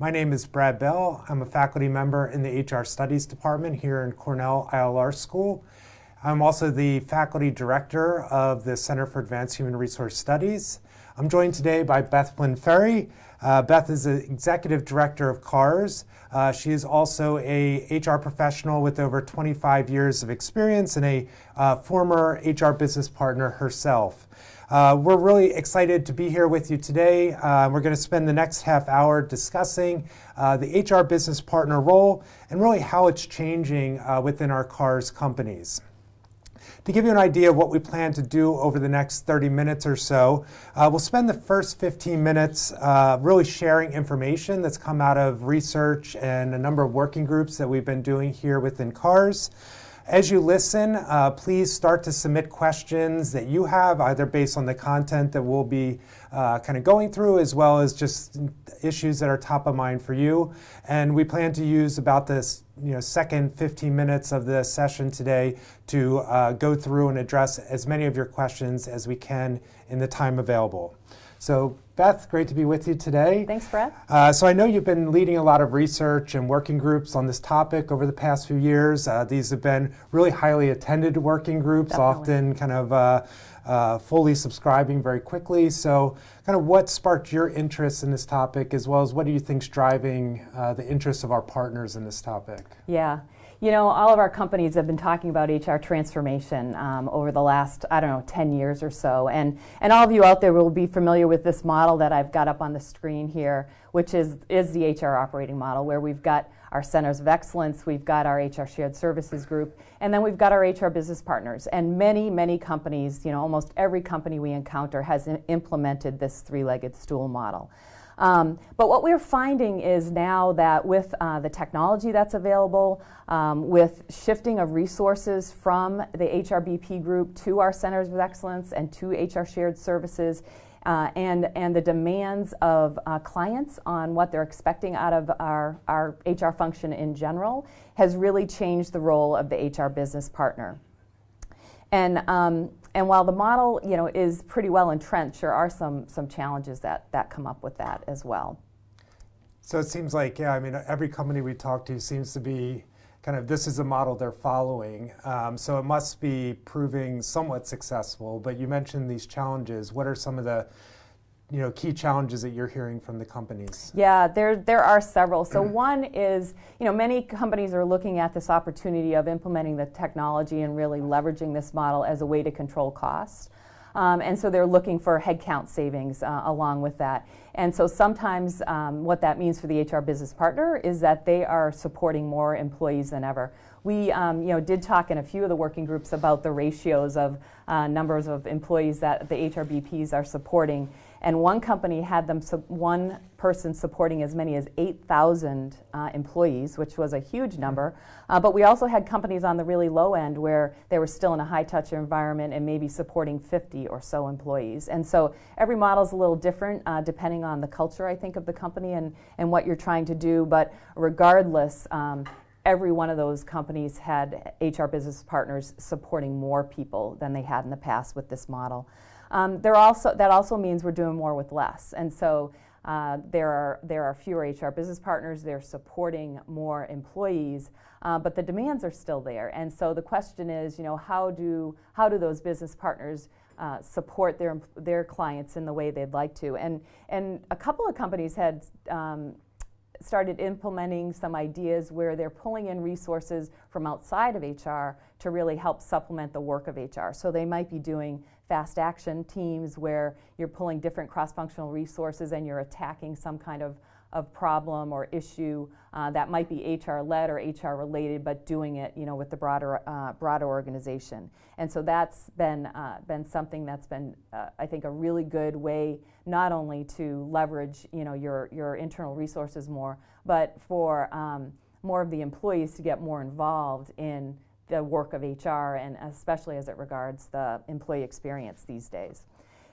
My name is Brad Bell. I'm a faculty member in the HR Studies Department here in Cornell ILR School. I'm also the faculty director of the Center for Advanced Human Resource Studies. I'm joined today by Beth Flynn-Ferry. Beth is the executive director of CAHRS. She is also a HR professional with over 25 years of experience and a former HR business partner herself. We're really excited to be here with you today. We're going to spend the next half hour discussing the HR business partner role and really how it's changing within our CAHRS companies. To give you an idea of what we plan to do over the next 30 minutes or so, we'll spend the first 15 minutes really sharing information that's come out of research and a number of working groups that we've been doing here within CAHRS. As you listen, please start to submit questions that you have, either based on the content that we'll be kind of going through, as well as just issues that are top of mind for you. And we plan to use about this second 15 minutes of the session today to go through and address as many of your questions as we can in the time available. So Beth, great to be with you today. Thanks, Brett. So I know you've been leading a lot of research and working groups on this topic over the past few years. These have been really highly attended working groups, Definitely. often kind of fully subscribing very quickly. So kind of what sparked your interest in this topic, as well as what do you think is driving the interest of our partners in this topic? Yeah. All of our companies have been talking about HR transformation over the last, 10 years or so. And all of you out there will be familiar with this model that I've got up on the screen here, which is the HR operating model, where we've got our centers of excellence, we've got our HR shared services group, and then we've got our HR business partners. And many, many companies, almost every company we encounter has implemented this three-legged stool model. But what we're finding is now that with the technology that's available, with shifting of resources from the HRBP group to our centers of excellence and to HR shared services, and the demands of clients on what they're expecting out of our HR function in general, has really changed the role of the HR business partner. And while the model, is pretty well entrenched, there are some challenges that come up with that as well. So it seems like, every company we talk to seems to be kind of, this is a model they're following. So it must be proving somewhat successful. But you mentioned these challenges. What are some of the key challenges that you're hearing from the companies? Yeah, there are several. So one is, many companies are looking at this opportunity of implementing the technology and really leveraging this model as a way to control costs. And so they're looking for headcount savings along with that. And so sometimes what that means for the HR business partner is that they are supporting more employees than ever. We did talk in a few of the working groups about the ratios of numbers of employees that the HRBPs are supporting. And one company had them one person supporting as many as 8,000 employees, which was a huge number. But we also had companies on the really low end where they were still in a high-touch environment and maybe supporting 50 or so employees. And so every model is a little different depending on the culture, I think, of the company and what you're trying to do. But regardless, every one of those companies had HR business partners supporting more people than they had in the past with this model. That also means we're doing more with less, and so there are fewer HR business partners. They're supporting more employees, but the demands are still there. And so the question is, how do those business partners support their clients in the way they'd like to? And a couple of companies had started implementing some ideas where they're pulling in resources from outside of HR to really help supplement the work of HR. So they might be doing fast action teams where you're pulling different cross-functional resources and you're attacking some kind of problem or issue that might be HR-led or HR-related, but doing it, with the broader organization. And so that's been something that's been, I think, a really good way not only to leverage, your internal resources more, but for more of the employees to get more involved in the work of HR, and especially as it regards the employee experience these days.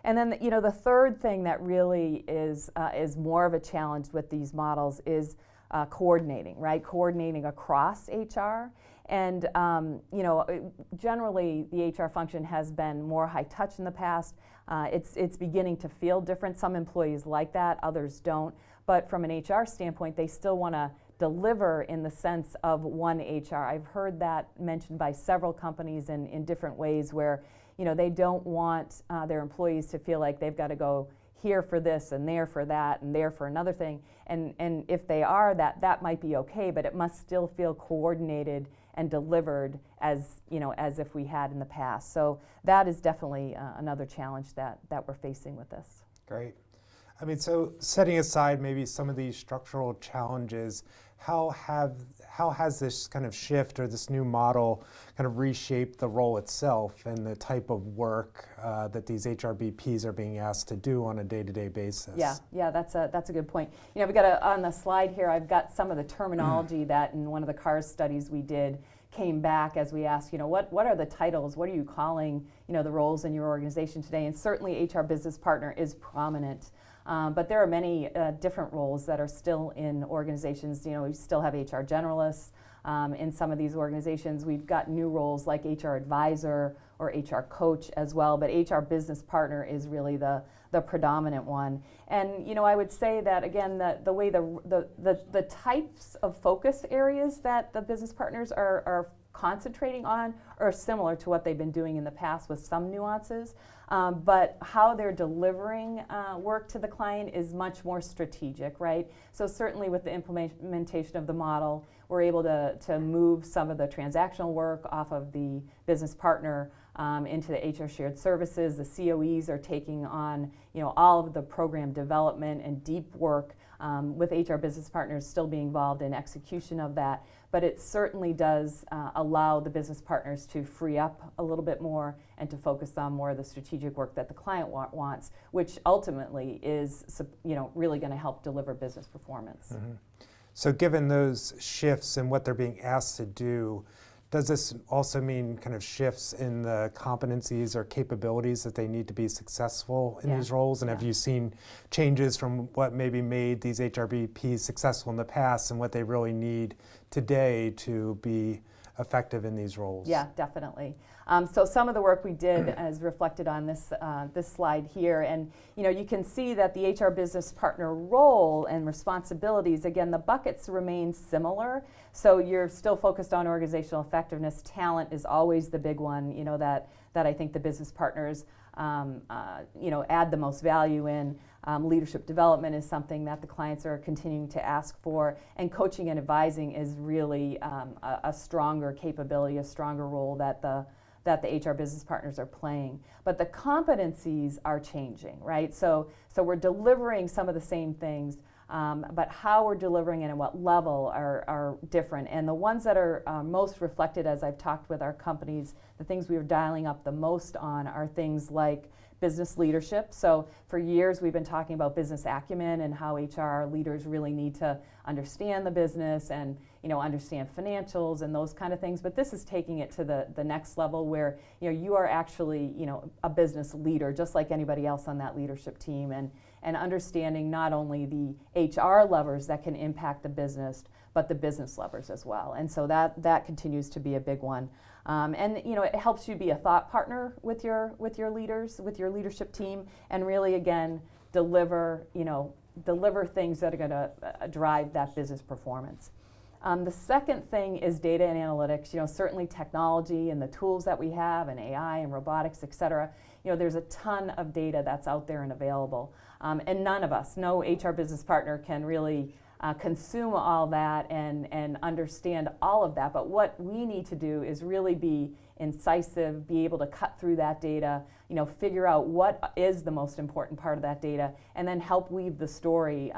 And then, the third thing that really is more of a challenge with these models is coordinating, right? Coordinating across HR. And, generally the HR function has been more high touch in the past. It's beginning to feel different. Some employees like that, others don't. but from an HR standpoint, they still want to deliver in the sense of one HR. I've heard that mentioned by several companies in different ways where, they don't want their employees to feel like they've got to go here for this and there for that and there for another thing. And if they are, that might be okay, but it must still feel coordinated and delivered as if we had in the past. So that is definitely another challenge that we're facing with this. Great. So setting aside maybe some of these structural challenges, how has this kind of shift or this new model kind of reshaped the role itself and the type of work that these HRBPs are being asked to do on a day-to-day basis? Yeah, that's a good point. We've got on the slide here, I've got some of the terminology that in one of the CAHRS studies we did came back as we asked, what are the titles? What are you calling, the roles in your organization today? And certainly HR business partner is prominent. But there are many different roles that are still in organizations. We still have HR generalists. In some of these organizations, we've got new roles like HR advisor or HR coach as well, but HR business partner is really the predominant one. And I would say that again, the way the types of focus areas that the business partners are concentrating on are similar to what they've been doing in the past with some nuances, but how they're delivering work to the client is much more strategic, right? So certainly with the implementation of the model, we're able to move some of the transactional work off of the business partner into the HR shared services. The COEs are taking on all of the program development and deep work with HR business partners still being involved in execution of that. But it certainly does allow the business partners to free up a little bit more and to focus on more of the strategic work that the client wants, which ultimately is really going to help deliver business performance. Mm-hmm. So given those shifts in what they're being asked to do, does this also mean kind of shifts in the competencies or capabilities that they need to be successful in these roles? And have you seen changes from what maybe made these HRBPs successful in the past and what they really need today to be effective in these roles? Yeah, definitely. So some of the work we did is reflected on this slide here, and you can see that the HR business partner role and responsibilities, again, the buckets remain similar. So you're still focused on organizational effectiveness. Talent is always the big one, that I think the business partners add the most value in. Leadership development is something that the clients are continuing to ask for, and coaching and advising is really a stronger capability, a stronger role that the HR business partners are playing. But the competencies are changing, right? So we're delivering some of the same things, but how we're delivering it and what level are different. And the ones that are most reflected as I've talked with our companies, the things we are dialing up the most on are things like business leadership. So for years we've been talking about business acumen and how HR leaders really need to understand the business and understand financials and those kind of things. But this is taking it to the next level where you are actually a business leader just like anybody else on that leadership team, and understanding not only the HR levers that can impact the business, but the business levers as well. And so that continues to be a big one. And it helps you be a thought partner with your leaders, with your leadership team, and really again deliver things that are going to drive that business performance. The second thing is data and analytics. Certainly technology and the tools that we have, and AI and robotics, et cetera. There's a ton of data that's out there and available, and none of us, no HR business partner, can really consume all that and understand all of that. But what we need to do is really be incisive, be able to cut through that data, figure out what is the most important part of that data, and then help weave the story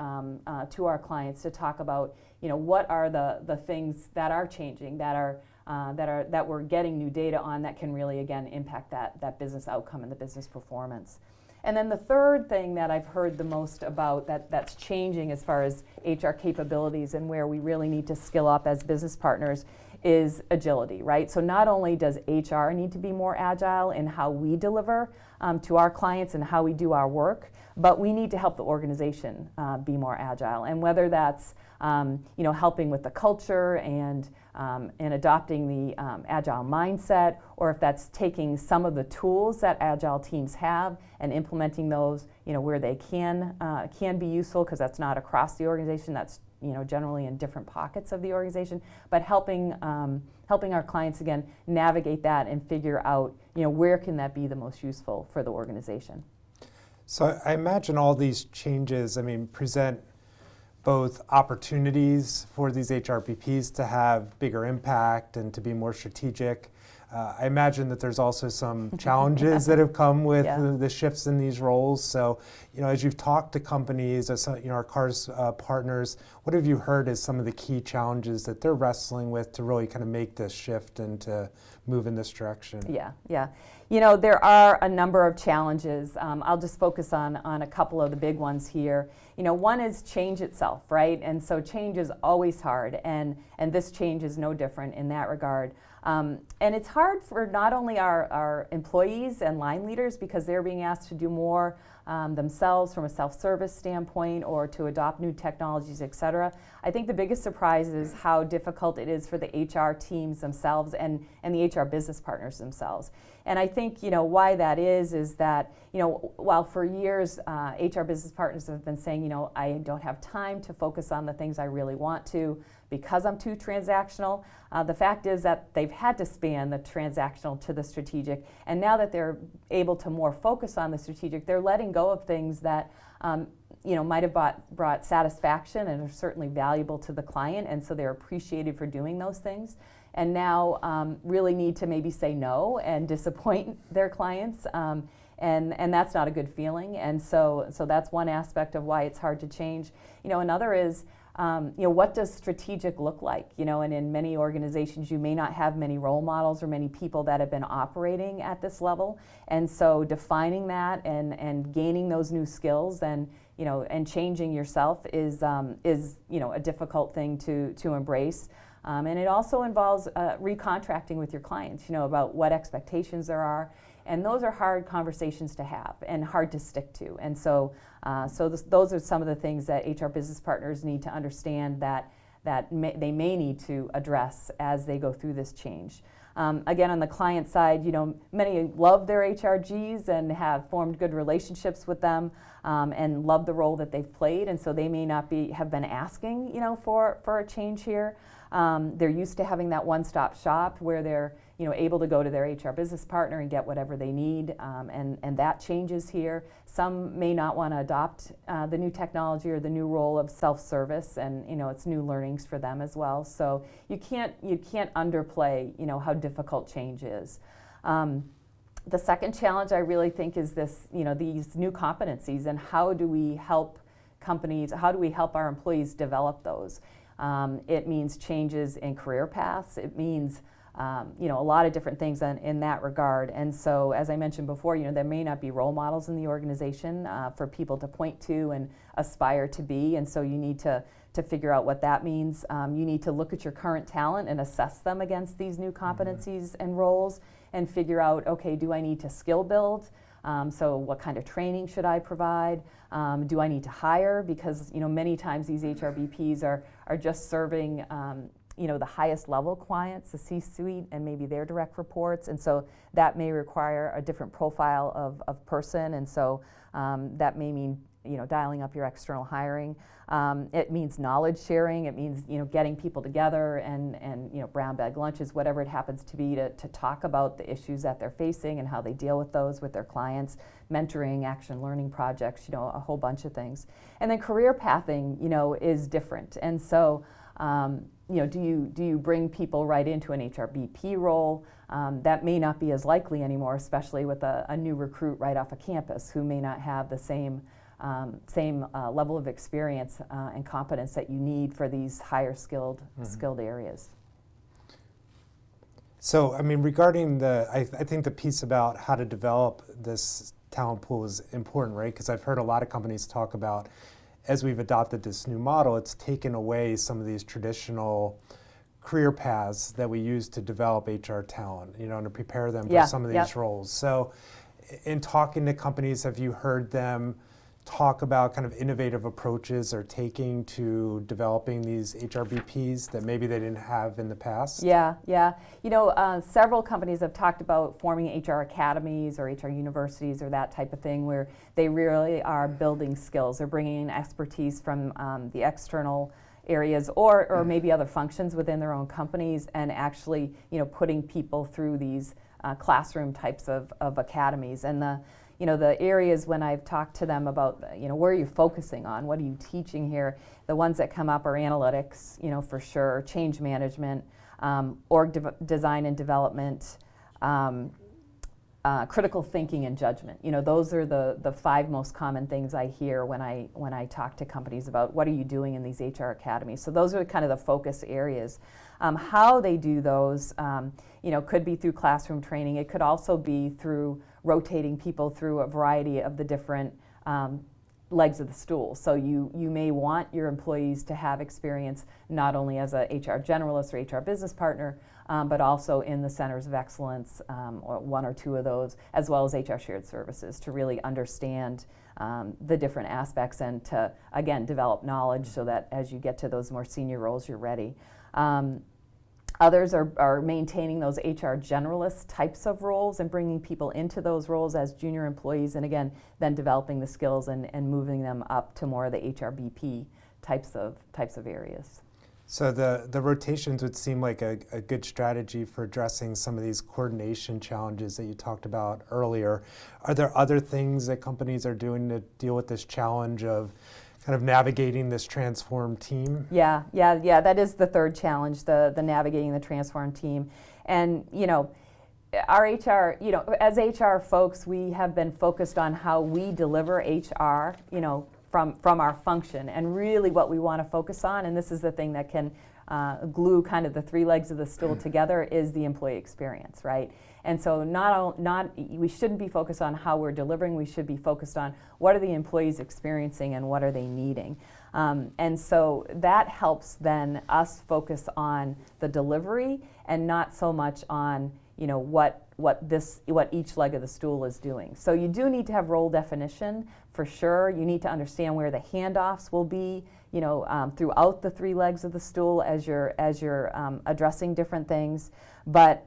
to our clients to talk about, what are the things that are changing, that we're getting new data on that can really again impact that business outcome and the business performance. And then the third thing that I've heard the most about that's changing as far as HR capabilities and where we really need to skill up as business partners is agility, right? So not only does HR need to be more agile in how we deliver to our clients and how we do our work, but we need to help the organization be more agile. And whether that's helping with the culture and adopting the agile mindset, or if that's taking some of the tools that agile teams have and implementing those, where they can be useful, because that's not across the organization. That's generally in different pockets of the organization, but helping our clients again navigate that and figure out where can that be the most useful for the organization. So I imagine all these changes, present both opportunities for these HRBPs to have bigger impact and to be more strategic. I imagine that there's also some challenges that have come with the shifts in these roles. So, as you've talked to companies, as our CAHRS partners, what have you heard as some of the key challenges that they're wrestling with to really kind of make this shift and to move in this direction? Yeah. There are a number of challenges. I'll just focus on a couple of the big ones here. One is change itself, right? And so change is always hard, and this change is no different in that regard. And it's hard for not only our employees and line leaders, because they're being asked to do more themselves from a self-service standpoint, or to adopt new technologies, et cetera. I think the biggest surprise is how difficult it is for the HR teams themselves and the HR business partners themselves. And I think why that is that while for years HR business partners have been saying I don't have time to focus on the things I really want to because I'm too transactional. The fact is that they've had to span the transactional to the strategic, and now that they're able to more focus on the strategic, they're letting go of things that might have brought satisfaction and are certainly valuable to the client, and so they're appreciated for doing those things. And now really need to maybe say no and disappoint their clients, and that's not a good feeling. And so that's one aspect of why it's hard to change. Another is what does strategic look like? And in many organizations, you may not have many role models or many people that have been operating at this level. And so defining that and gaining those new skills and changing yourself is a difficult thing to embrace. And it also involves recontracting with your clients, about what expectations there are. And those are hard conversations to have and hard to stick to. And so those are some of the things that HR business partners need to understand that they may need to address as they go through this change. Again, on the client side, many love their HRGs and have formed good relationships with them and love the role that they've played. And so they may not have been asking, for a change here. They're used to having that one-stop shop where they're able to go to their HR business partner and get whatever they need, and that changes here. Some may not want to adopt the new technology or the new role of self-service, and it's new learnings for them as well. So you can't underplay how difficult change is. The second challenge I really think is this, these new competencies, and how do we help companies? How do we help our employees develop those? It means changes in career paths. It means a lot of different things in that regard. And so, as I mentioned before, there may not be role models in the organization for people to point to and aspire to be. And so you need to figure out what that means. You need to look at your current talent and assess them against these new competencies and roles, and figure out, okay, do I need to skill build? So what kind of training should I provide? Do I need to hire? Because many times these HRBPs are just serving the highest level clients, the C-suite, and maybe their direct reports, and so that may require a different profile of person, and so that may mean dialing up your external hiring. It means knowledge sharing. It means getting people together and brown bag lunches, whatever it happens to be, to talk about the issues that they're facing and how they deal with those with their clients, mentoring, action learning projects, a whole bunch of things. And then career pathing, is different. And so, do you bring people right into an HRBP role? That may not be as likely anymore, especially with a new recruit right off of campus who may not have the same level of experience and competence that you need for these higher skilled areas. So, regarding I think the piece about how to develop this talent pool is important, right? Because I've heard a lot of companies talk about, as we've adopted this new model, it's taken away some of these traditional career paths that we use to develop HR talent, and to prepare them Yeah, for some of these roles. So in talking to companies, have you heard them talk about kind of innovative approaches they're taking to developing these HRBPs that maybe they didn't have in the past? Yeah. Several companies have talked about forming HR academies or HR universities or that type of thing, where they really are building skills. They're bringing in expertise from the external areas or maybe other functions within their own companies, and actually putting people through these classroom types of academies. And the areas, when I've talked to them about where are you focusing on, what are you teaching here, the ones that come up are analytics, for sure, change management, design and development, critical thinking and judgment. Those are the 5 most common things I hear when I talk to companies about what are you doing in these HR academies. So those are kind of the focus areas. How they do those, could be through classroom training. It could also be through rotating people through a variety of the different legs of the stool. So you may want your employees to have experience not only as a HR generalist or HR business partner, but also in the centers of excellence, or 1 or 2 of those, as well as HR shared services, to really understand the different aspects and to, again, develop knowledge so that as you get to those more senior roles, you're ready. Others are maintaining those HR generalist types of roles and bringing people into those roles as junior employees, and again, then developing the skills and moving them up to more of the HRBP types of areas. So the rotations would seem like a good strategy for addressing some of these coordination challenges that you talked about earlier. Are there other things that companies are doing to deal with this challenge of kind of navigating this transformed team? Yeah. That is the third challenge, the navigating the transformed team. And our HR, as HR folks, we have been focused on how we deliver HR, from our function, and really what we want to focus on, and this is the thing that can glue kind of the 3 legs of the stool together, is the employee experience, right? And so we shouldn't be focused on how we're delivering. We should be focused on what are the employees experiencing and what are they needing. And so that helps then us focus on the delivery and not so much on what each leg of the stool is doing. So you do need to have role definition for sure. You need to understand where the handoffs will be, throughout the 3 legs of the stool as you're addressing different things. But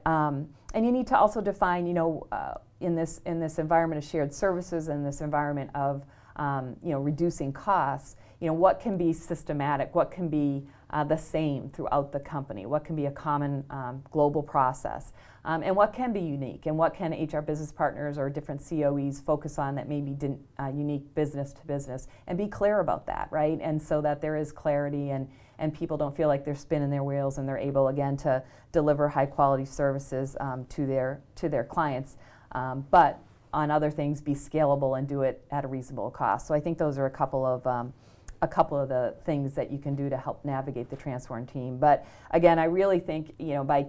and you need to also define, in this environment of shared services and this environment of reducing costs, what can be systematic, what can be the same throughout the company, what can be a common global process, and what can be unique, and what can HR business partners or different COEs focus on that may be unique business to business, and be clear about that, right? And so that there is clarity and people don't feel like they're spinning their wheels, and they're able, again, to deliver high quality services to their clients, but on other things be scalable and do it at a reasonable cost. So I think those are a couple of the things that you can do to help navigate the transform team. But again, I really think by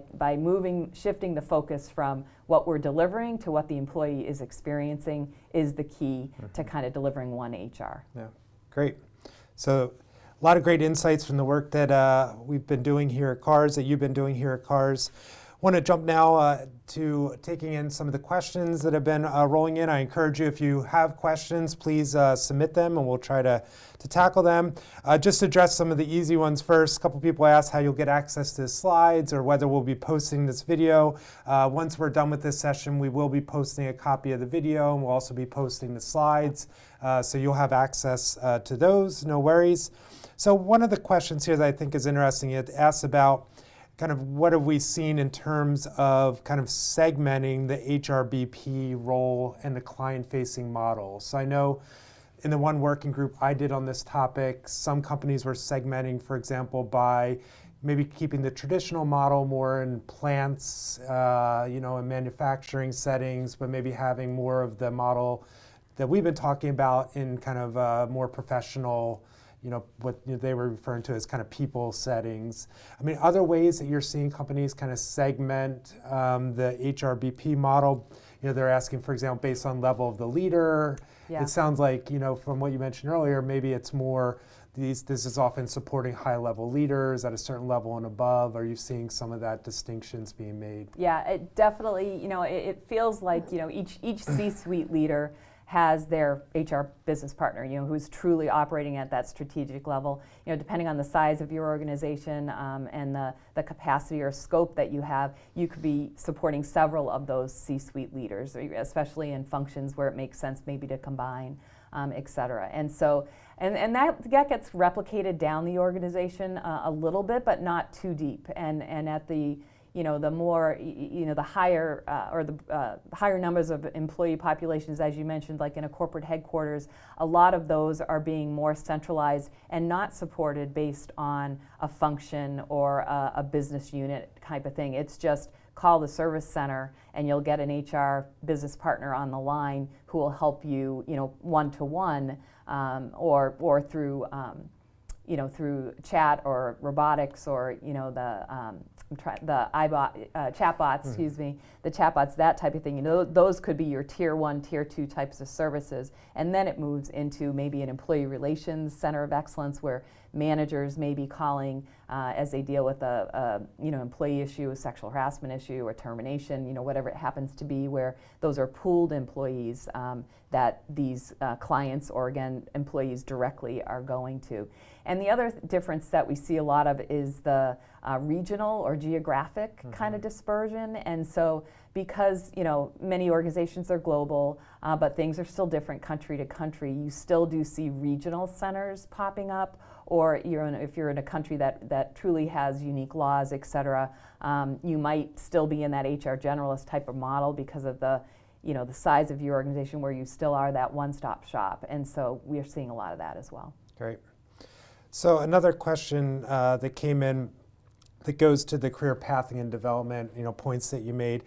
shifting the focus from what we're delivering to what the employee is experiencing is the key to kind of delivering one HR. Yeah, great. So a lot of great insights from the work that we've been doing here at CAHRS, that you've been doing here at CAHRS. I want to jump now to taking in some of the questions that have been rolling in. I encourage you, if you have questions, please submit them and we'll try to tackle them. Just to address some of the easy ones first. A couple people asked how you'll get access to the slides or whether we'll be posting this video. Once we're done with this session, we will be posting a copy of the video, and we'll also be posting the slides. So you'll have access to those, no worries. So one of the questions here that I think is interesting, it asks about kind of what have we seen in terms of kind of segmenting the HRBP role and the client-facing model. So I know in the one working group I did on this topic, some companies were segmenting, for example, by maybe keeping the traditional model more in plants, in manufacturing settings, but maybe having more of the model that we've been talking about in kind of more professional, what they were referring to as kind of people settings. I mean, other ways that you're seeing companies kind of segment the HRBP model, they're asking, for example, based on level of the leader. Yeah. It sounds like, from what you mentioned earlier, maybe it's more this is often supporting high-level leaders at a certain level and above. Are you seeing some of that distinctions being made? Yeah, it definitely, it feels like, each C-suite leader has their HR business partner, who's truly operating at that strategic level. Depending on the size of your organization and the capacity or scope that you have, you could be supporting several of those C-suite leaders, especially in functions where it makes sense maybe to combine, et cetera. And so, and that gets replicated down the organization a little bit, but not too deep. And at the the more, the higher or the higher numbers of employee populations, as you mentioned, like in a corporate headquarters, a lot of those are being more centralized and not supported based on a function or a business unit type of thing. It's just call the service center and you'll get an HR business partner on the line who will help you, one-to-one or through, through chat or robotics or, the chatbots, excuse me, the chatbots, that type of thing. Those could be your tier 1, tier 2 types of services. And then it moves into maybe an employee relations center of excellence where managers may be calling as they deal with a employee issue, a sexual harassment issue, or termination, whatever it happens to be, where those are pooled employees that these clients or, again, employees directly are going to. And the other difference that we see a lot of is the regional or geographic kind of dispersion. And so because, many organizations are global, but things are still different country to country, you still do see regional centers popping up, or if you're in a country that truly has unique laws, et cetera, you might still be in that HR generalist type of model because of the size of your organization where you still are that one-stop shop. And so we're seeing a lot of that as well. Great. So another question that came in that goes to the career pathing and development, points that you made.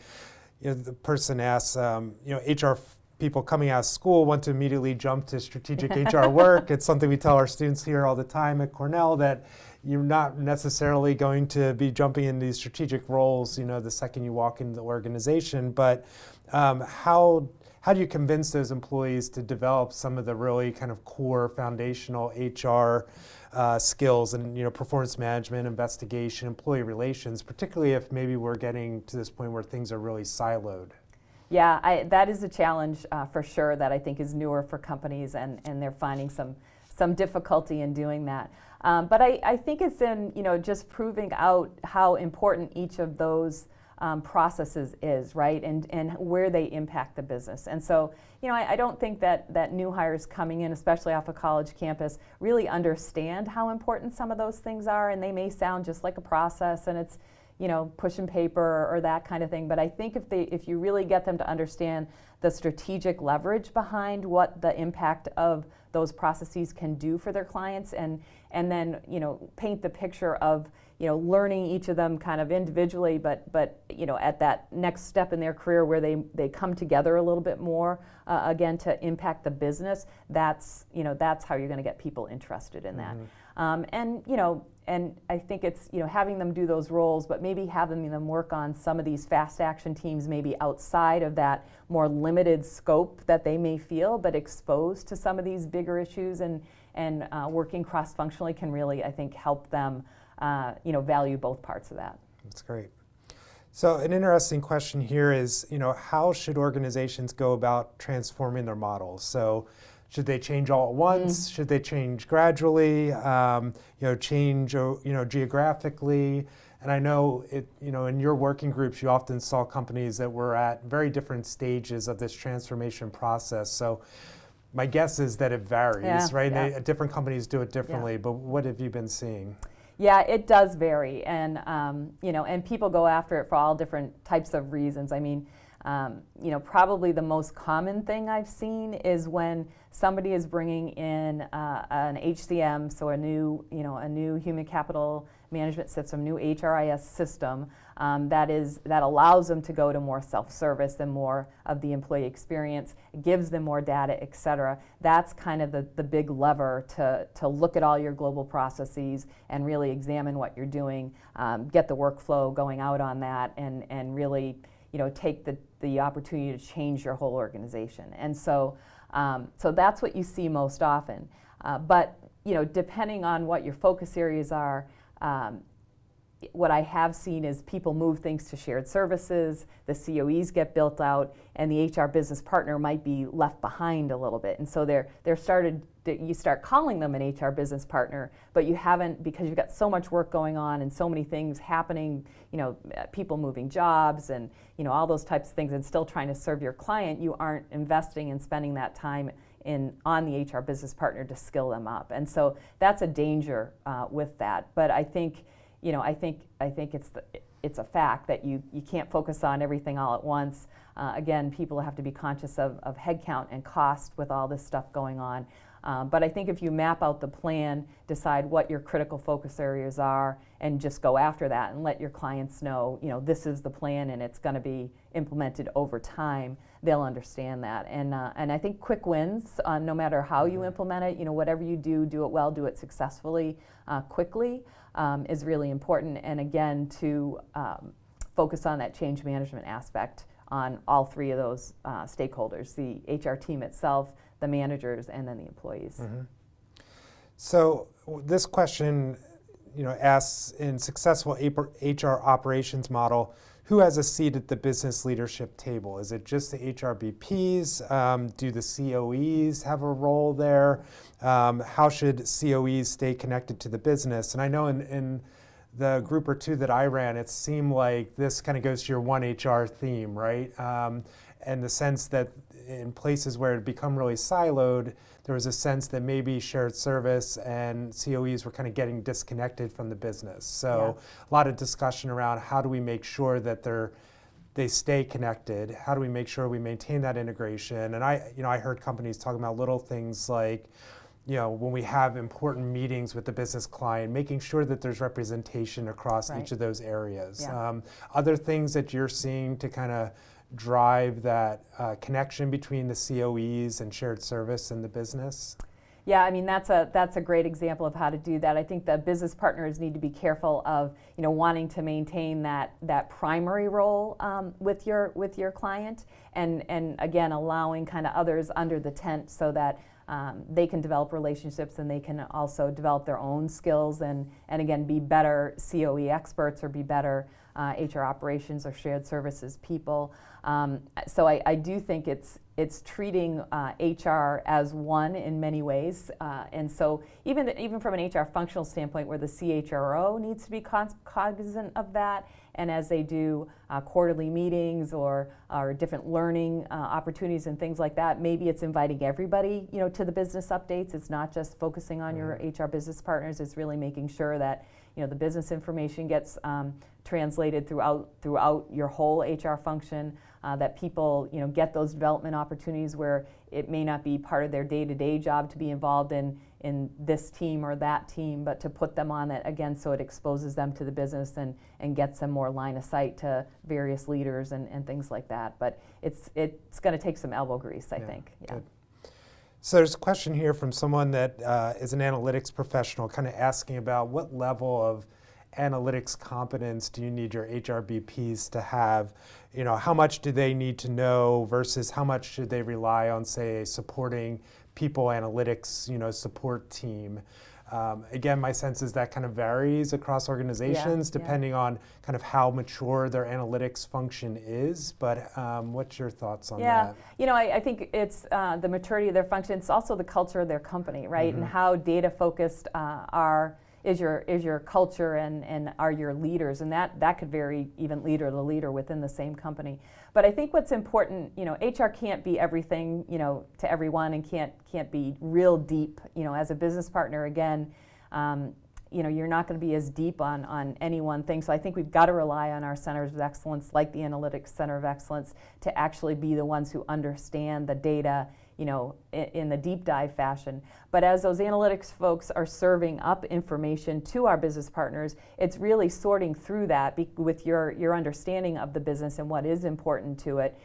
The person asks, HR people coming out of school want to immediately jump to strategic HR work. It's something we tell our students here all the time at Cornell, that you're not necessarily going to be jumping in these strategic roles, the second you walk into the organization. But how do you convince those employees to develop some of the really kind of core foundational HR skills and performance management, investigation, employee relations, particularly if maybe we're getting to this point where things are really siloed? Yeah, that is a challenge for sure that I think is newer for companies, and they're finding some difficulty in doing that. But I think it's in just proving out how important each of those processes is, right, and where they impact the business. And so, I don't think that new hires coming in, especially off a college campus, really understand how important some of those things are, and they may sound just like a process and it's pushing paper or that kind of thing. But I think if you really get them to understand the strategic leverage behind what the impact of those processes can do for their clients, and then paint the picture of learning each of them kind of individually, but at that next step in their career where they come together a little bit more, again, to impact the business. That's how you're going to get people interested in that. And I think it's having them do those roles, but maybe having them work on some of these fast action teams, maybe outside of that more limited scope that they may feel, but exposed to some of these bigger issues, and working cross-functionally can really, I think, help them value both parts of that. That's great. So an interesting question here is, how should organizations go about transforming their models? So should they change all at once? Should they change gradually? Change geographically? And I know in your working groups, you often saw companies that were at very different stages of this transformation process. So my guess is that it varies, right? Yeah. Different companies do it differently, but what have you been seeing? Yeah, it does vary, and and people go after it for all different types of reasons. I mean, probably the most common thing I've seen is when somebody is bringing in an HCM, so a new human capital management system, new HRIS system that allows them to go to more self-service and more of the employee experience, gives them more data, et cetera. That's kind of the big lever to look at all your global processes and really examine what you're doing, get the workflow going out on that, and really take the opportunity to change your whole organization. And so that's what you see most often. But depending on what your focus areas are, what I have seen is people move things to shared services, the COEs get built out, and the HR business partner might be left behind a little bit. And so you start calling them an HR business partner, but you haven't, because you've got so much work going on and so many things happening, people moving jobs and all those types of things, and still trying to serve your client, you aren't investing and spending that time on the HR business partner to skill them up. And so that's a danger with that. But I think it's a fact that you can't focus on everything all at once. Again, people have to be conscious of headcount and cost with all this stuff going on. But I think if you map out the plan, decide what your critical focus areas are, and just go after that and let your clients know, this is the plan and it's going to be implemented over time, they'll understand that. And I think quick wins, no matter how you implement it, whatever you do it well, do it successfully, quickly, is really important. And again, to focus on that change management aspect on all three of those stakeholders, the HR team itself, the managers, and then the employees. Mm-hmm. So this question, asks, in successful HR operations model, who has a seat at the business leadership table? Is it just the HRBPs? Do the COEs have a role there? How should COEs stay connected to the business? And I know in the group or two that I ran, it seemed like this kind of goes to your one HR theme, right? And the sense that in places where it had become really siloed, there was a sense that maybe shared service and COEs were kind of getting disconnected from the business. So a lot of discussion around how do we make sure that they stay connected? How do we make sure we maintain that integration? And I heard companies talking about little things like, when we have important meetings with the business client, making sure that there's representation across each of those areas. Yeah. Other things that you're seeing to kind of drive that connection between the COEs and shared service and the business? Yeah, I mean, that's a great example of how to do that. I think the business partners need to be careful of wanting to maintain that primary role with your client, and again allowing kind of others under the tent so that they can develop relationships and they can also develop their own skills and again be better COE experts or be better HR operations or shared services people. So I do think it's treating HR as one in many ways, and so even from an HR functional standpoint, where the CHRO needs to be cognizant of that, and as they do quarterly meetings or different learning opportunities and things like that, maybe it's inviting everybody to the business updates. It's not just focusing on your HR business partners. It's really making sure that the business information gets translated throughout your whole HR function, that people get those development opportunities where it may not be part of their day-to-day job to be involved in this team or that team, but to put them on it again so it exposes them to the business and gets them more line of sight to various leaders and things like that. But it's going to take some elbow grease, I think. Yeah. Good. So there's a question here from someone that is an analytics professional, kind of asking about what level of analytics competence do you need your HRBPs to have? How much do they need to know versus how much should they rely on, say, a supporting people analytics, support team? Again, my sense is that kind of varies across organizations depending on kind of how mature their analytics function is. But what's your thoughts on that? I think it's the maturity of their function. It's also the culture of their company, right? And how data focused is your culture and are your leaders, and that could vary even leader to leader within the same company. But I think what's important, HR can't be everything, to everyone, and can't be real deep, as a business partner. Again, you're not going to be as deep on any one thing. So I think we've got to rely on our centers of excellence, like the Analytics Center of Excellence, to actually be the ones who understand the data, in the deep dive fashion. But as those analytics folks are serving up information to our business partners, it's really sorting through that with your understanding of the business and what is important to it,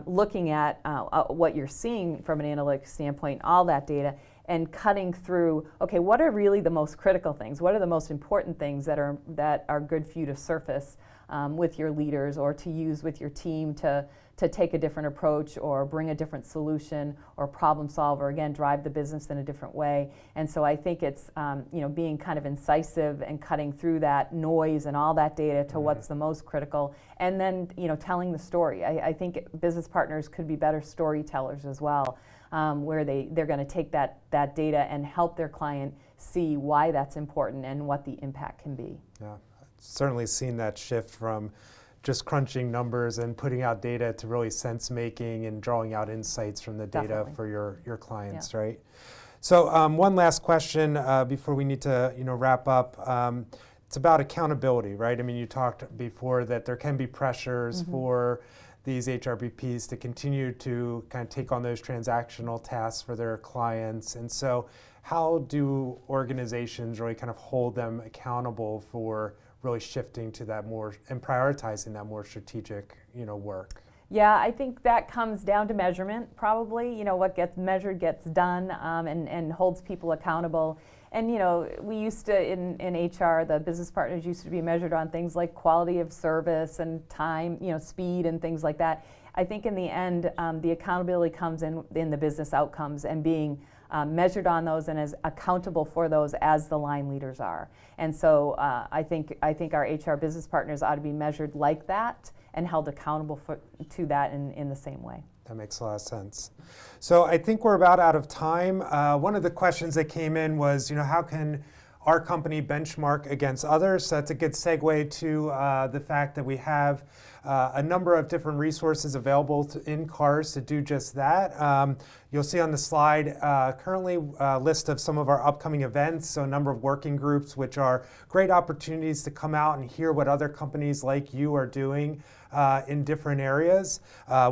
looking at what you're seeing from an analytics standpoint, all that data, and cutting through, okay, what are really the most critical things? What are the most important things that are good for you to surface with your leaders or to use with your team to take a different approach or bring a different solution or problem solve, or again, drive the business in a different way. And so I think it's being kind of incisive and cutting through that noise and all that data to what's the most critical, and then telling the story. I think business partners could be better storytellers as well, where they're going to take that data and help their client see why that's important and what the impact can be. Yeah, certainly seen that shift from just crunching numbers and putting out data to really sense making and drawing out insights from the data Definitely. for your clients, Yeah. right? So one last question before we need to wrap up. It's about accountability, right? I mean, you talked before that there can be pressures for these HRBPs to continue to kind of take on those transactional tasks for their clients. And so how do organizations really kind of hold them accountable for really shifting to that more and prioritizing that more strategic work? Yeah, I think that comes down to measurement, probably. What gets measured gets done, and holds people accountable. And we used to, in HR, the business partners used to be measured on things like quality of service and time, speed and things like that. I think in the end, the accountability comes in the business outcomes and being measured on those and as accountable for those as the line leaders are. And so I think our HR business partners ought to be measured like that and held accountable to that in the same way. That makes a lot of sense. So I think we're about out of time. One of the questions that came in was, how can our company benchmark against others? So that's a good segue to the fact that we have a number of different resources available in CAHRS to do just that. You'll see on the slide currently a list of some of our upcoming events, so a number of working groups, which are great opportunities to come out and hear what other companies like you are doing in different areas.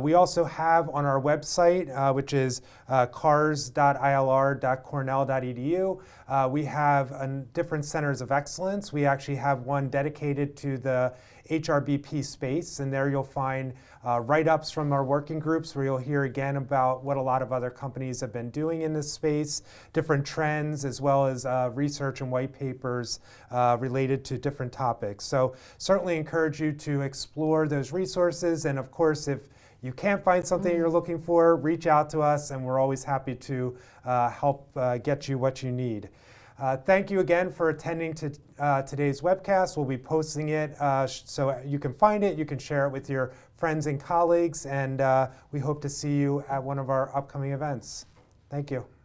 We also have on our website, which is cahrs.ilr.cornell.edu, we have different centers of excellence. We actually have one dedicated to the HRBP space, and there you'll find write-ups from our working groups where you'll hear again about what a lot of other companies have been doing in this space, different trends, as well as research and white papers related to different topics. So certainly encourage you to explore those resources, and of course, if you can't find something you're looking for, reach out to us, and we're always happy to help get you what you need. Thank you again for attending to today's webcast. We'll be posting it so you can find it, you can share it with your friends and colleagues, and we hope to see you at one of our upcoming events. Thank you.